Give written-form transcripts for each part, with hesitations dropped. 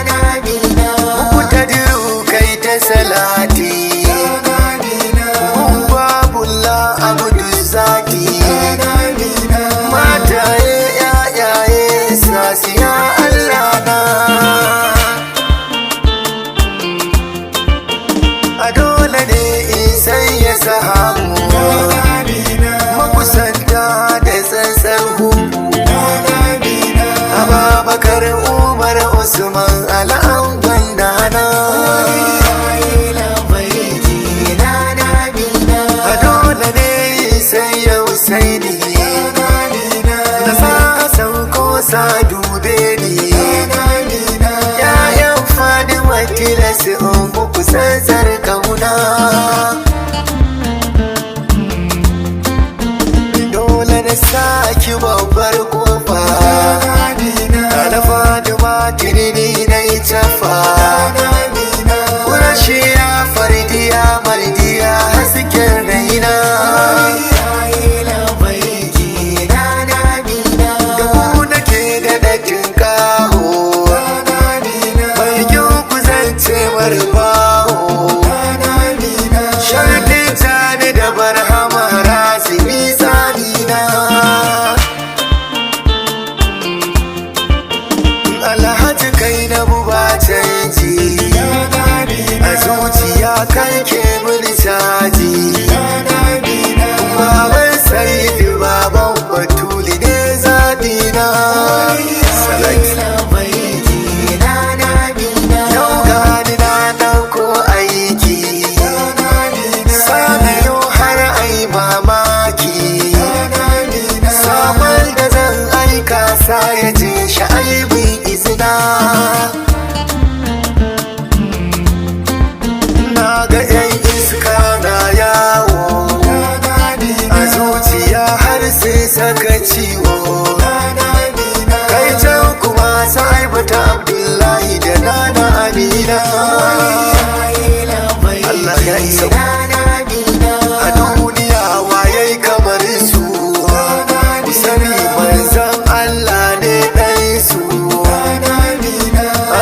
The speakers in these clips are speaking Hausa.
Muku ta diru kai ta salati Babulla abudu zaki mataye yayaye sasiya Allah na a dole ne isan ya sahamu makusanta da tsantsar hubu Ababakar Umar Usman al'an gwandana a dole ne sai ya Husaini na sa sauko sa dube ni yayan Fadima tilasi umu kusantar kauna dole na saki babbar kofa na Fadima tirini na itafa Kurashiya fardiya mardiya hasken raina da ku nake da dakin kaho mai kyau ku zance marbaho sharɗin tani da barhama rasimi zanina Alhaji kai na buba canji a zuciya karke mini caji baban saifi baban batuli ne zaɓina yau gani na ɗauko aiki sanayo har ai mamaki sabon da zan aika sa ya je shi aibin izina na ga yan iska na yawo a zuciya har sai saka ciwo kai can kuma sa'ibata Abdullahi da nana Amina Allah ya isa a duniya waye kamar su ku sani manzan Allah ne ɗan su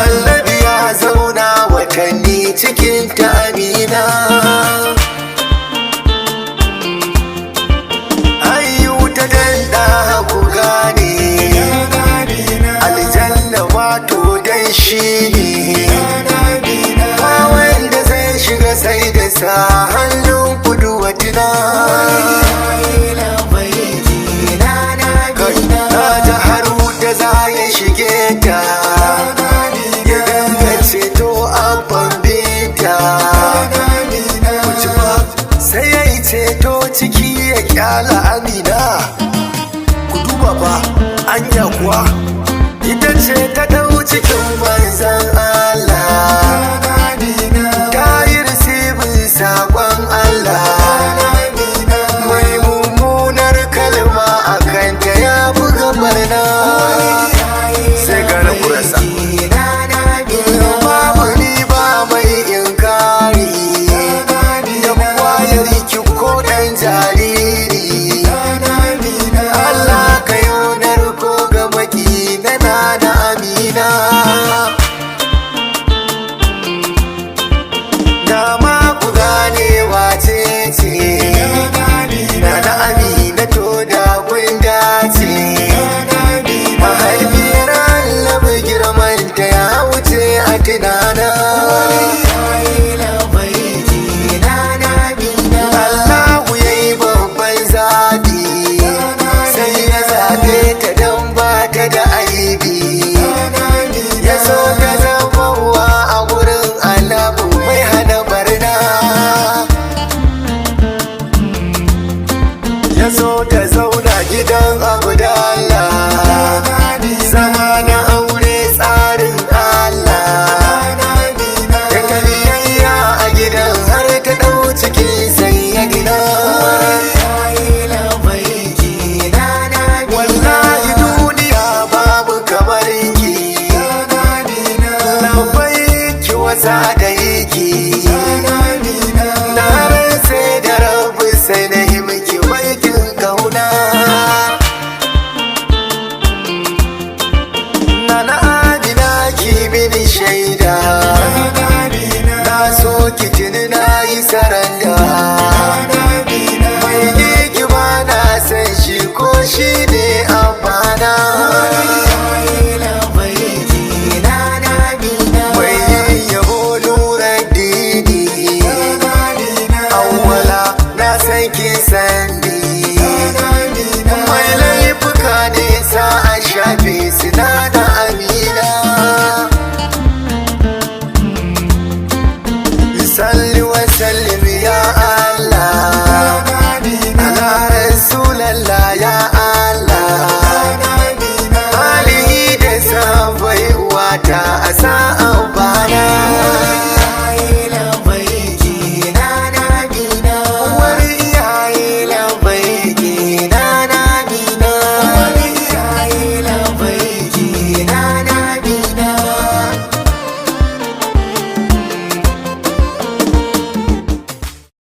Annabi ya zauna watanni cikin ta Amina ayyu ta danda ku gane aljanna wato dan shi ne wanda zai shiga sai da sa hannun kudu watina na jaharu da za ya shige ta ya ganga ceto abban binta sai ya yi ceto ciki ya kyala Amina ku duba ba anya kuwa ita ce ta dau cikin manzan Allah ta yi risibin saƙon Allah mai mummunar kalma a kanta ya buga barna sai gane kurasa babu ni ba mai inkari da kwayar ki ko ɗan jariri Allah ka yonar ko ga maki na nana Amina mini shaida, na so ki tuni na yi saranda. Mai hikima na san shi ko shi ne